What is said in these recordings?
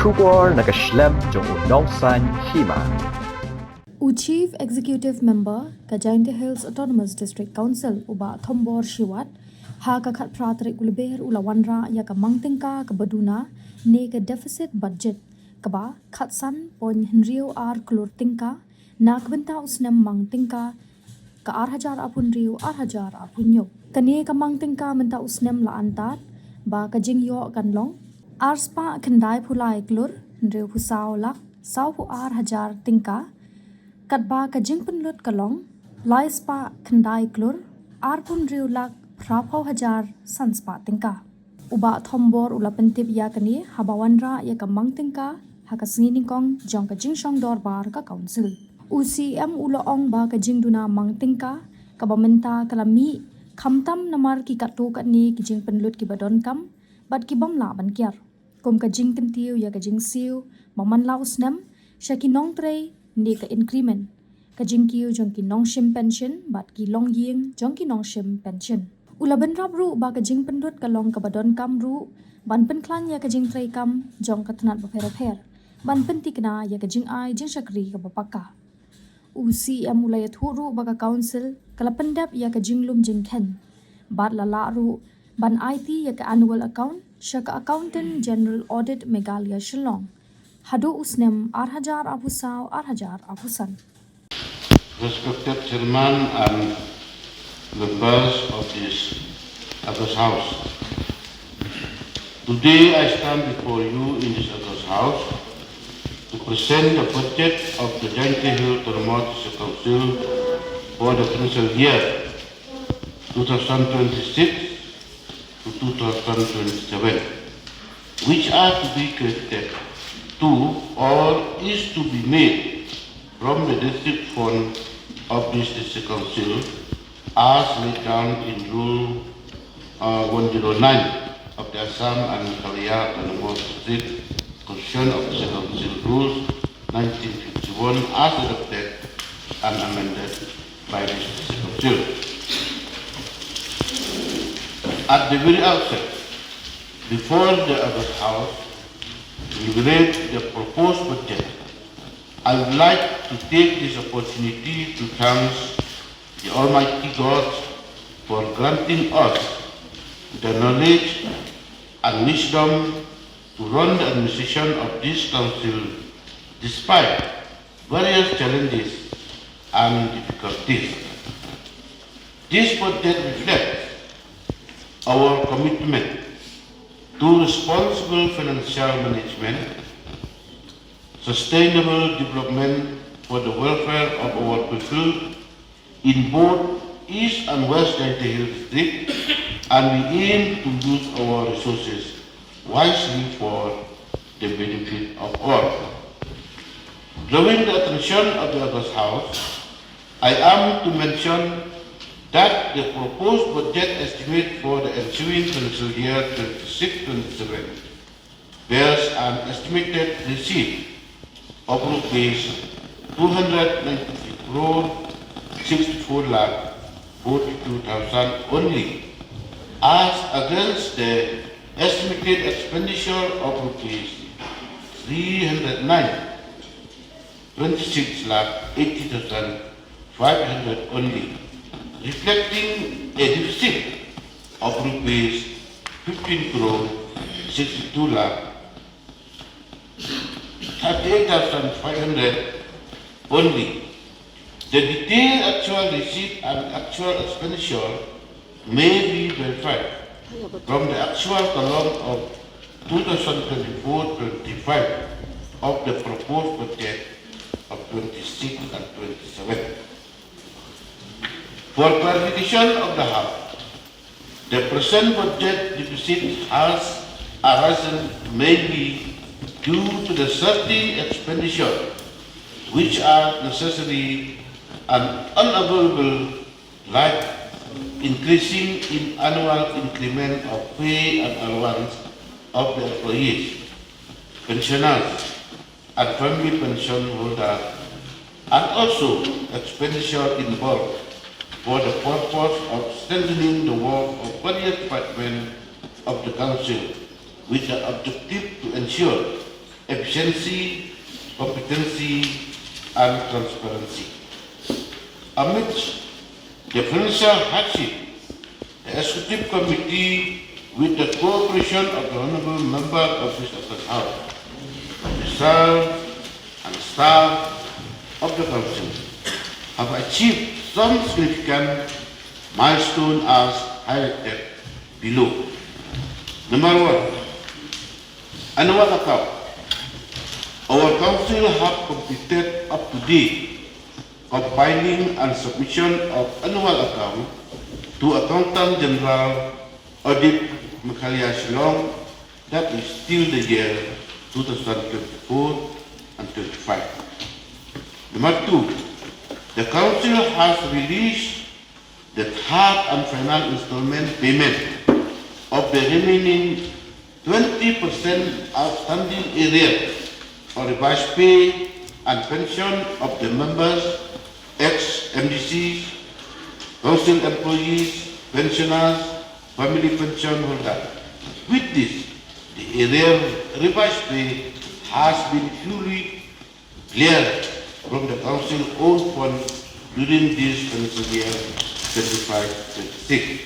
Shubor nakaslem jong unongsan Hima. Chief Executive Member Kajainti Hills Autonomous District Council uba Thombor Shiwat ha ka khat pratrik ulber ulawanra ya ka mangtingka ka baduna ne ka deficit budget ka ba khat san pon henrio ar klur tingka na kwenta usnem mangtingka ka 8,000 apun riu 8,000 apunyo kane ka mangtingka menta usnem la antat ba ka jingyo kanlong arspa khandai phulai klur henrio phusau lak sau pu 8,000 tingka kat ba ka jingpun lut kalong lai spa khandai klur arpun riu lak prapau 1,000 sanspa tingka uba Thombor ula pentip ya kani habawanra ya ka mangtingka haka siningkong jong ka jingsong dor bar ka Konsil UCM ula ong ba ka jingduna mangtingka ka bamenta kalami khamtam namar ki katu kat ni ki jingpun lut ki badon kam bat ki bam la ban kyar kom ka jingkin tiu ya ka jingsiu maman lausnem shakinong trei ni ka increment ka jingkiu jong ki nong shim pension bat ki long ying jong ki nong shim pension ulaban rab ru ba ka jing pendut ka long ka badon kam ru ban pen klan ya ka jing trei kam jong ka tnat ba pher ban pen tikna ya ka jing ai jing shakri ka bapaka UCM ulai thu ru ba ka council kala pendap ya ka jinglum jing khen bat la la ru ban Aiti ya ka annual account shaka accountant general audit megalia shillong Hado usnem 8,000 abusau 8,000 abusan. Respected Chairman and members of this August House. Today I stand before you in this August House to present the budget of the Aiti Thombor Council for the financial year 2026 to 2027, which are to be credited to or is to be made from the district fund of this district council as laid down in Rule 109 of the Assam and Meghalaya Autonomous District Constitution of the Council Rules 1951 as adopted and amended by this district council. At the very outset, before the August House read the proposed budget, I would like to take this opportunity to thank the Almighty God for granting us the knowledge and wisdom to run the administration of this council despite various challenges and difficulties. This budget reflects our commitment to responsible financial management, sustainable development for the welfare of our people in both East and West Aiti District, and we aim to use our resources wisely for the benefit of all. Drawing the attention of the August House, I am to mention that the proposed budget estimate for the ensuing financial year 26-27 bears an estimated receipt of rupees 293 crore 64 lakh 42,000 only, as against the estimated expenditure of rupees 309 26 lakh 80,500 only, reflecting a deficit of rupees 15 crore 62 lakh 38,500 only. The detailed actual receipt and actual expenditure may be verified from the actual column of 2024-25 of the proposed budget of 26 and 27. For clarification of the House, the present budget deficit has arisen mainly due to the certain expenditure which are necessary and unavoidable, like increasing in annual increment of pay and allowance of the employees, pensioners, and family pension holders, and also expenditure involved for the purpose of strengthening the work of various departments of the Council with the objective to ensure efficiency, competency, and transparency. Amidst the financial hardship, the Executive Committee, with the cooperation of the Honourable Member of this House, myself, and staff of the Council, have achieved some significant milestones as highlighted below. Number one, annual account. Our Council have completed up to date compiling and submission of annual account to Accountant General Audit Makalia Shillong, that is still the year 2024 and 25. Number two, the Council has released the third and final installment payment of the remaining 20% outstanding arrears for revised pay and pension of the members, ex-MDCs, Council employees, pensioners, family pension holders. With this, the arrears revised pay has been fully cleared from the Council own fund during this financial year 25-26.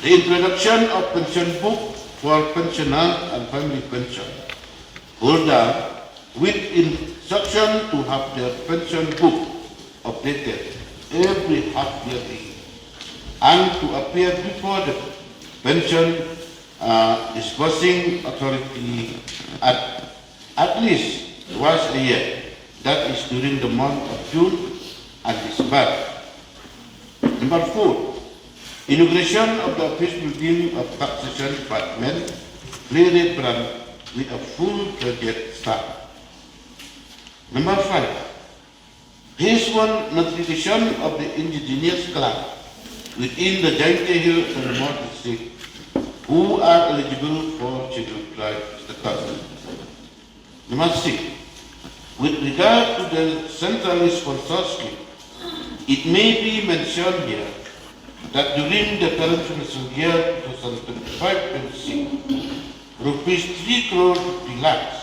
The introduction of pension book for pensioners and family pension holders with instruction to have their pension book updated every half yearly and to appear before the pension disbursing authority at least once a year, that is during the month of June and December. Number four, inauguration of the office building of Taxation Department, Clear Brand, with a full project staff. Number five, phase one notification of the indigenous class within the Jainte Hill and Thombor district who are eligible for scheduled tribe status. Number six, with regard to the centrally sponsored scheme, it may be mentioned here that during the current financial year 2025-26, rupees 3 crore 50 lakhs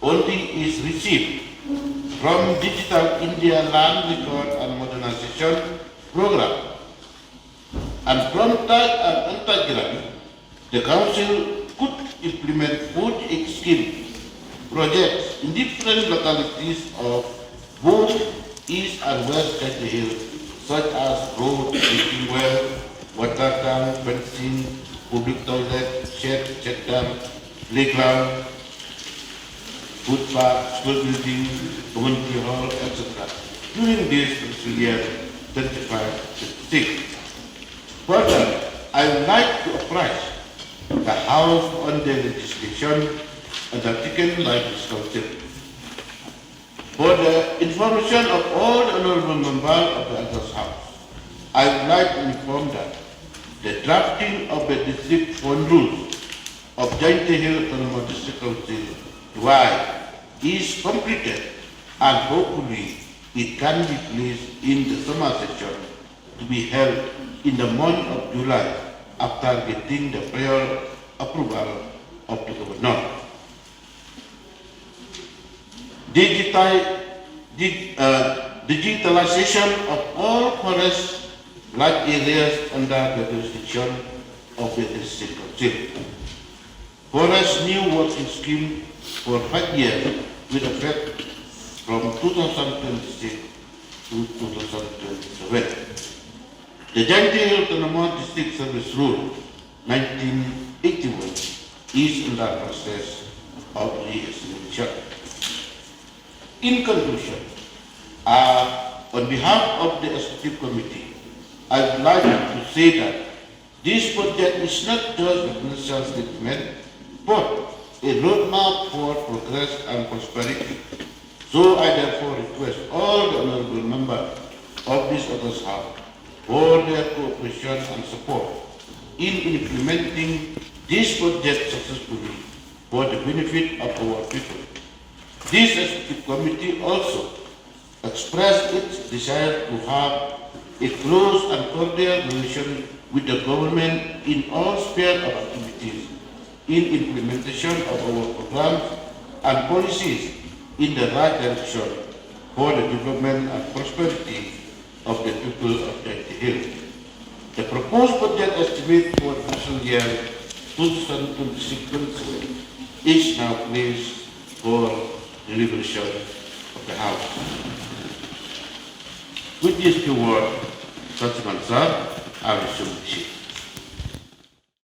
only is received from Digital India Land Record and Modernization Program. And from that and Antagram, the Council could implement food scheme projects in different localities of both East and West Jainte Hill, such as road, drinking well, water tank, fencing, public toilet, shed, check dam, playground, food park, school building, community hall, etc. during this financial year 25-26. Further, I would like to apprise the House on the legislation undertaken by this Council. For the information of all the honourable members of the Elders House, I would like to inform that the drafting of the district fund rules of Jainte Hill Thombor District Council is completed and hopefully it can be placed in the summer session to be held in the month of July after getting the prior approval of the Governor. Digitalization of all forest land areas under the jurisdiction of the District Council. Forest new working scheme for 5 years with effect from 2026 to 2027. The Jainte Hill Thombor District Service Rule 1981 is in the process of re-examination. In conclusion, on behalf of the Executive Committee, I would like to say that this project is not just a financial statement, but a roadmap for progress and prosperity. So I therefore request all the honourable members of this August House for their cooperation and support in implementing this project successfully for the benefit of our people. This Executive Committee also expressed its desire to have a close and cordial relation with the government in all spheres of activities in implementation of our programs and policies in the right direction for the development and prosperity of the people of Aiti Hill. The proposed budget estimate for fiscal year 2026 is now placed for deliberation of the House. With these few words, Councilman Sir, I resume the seat.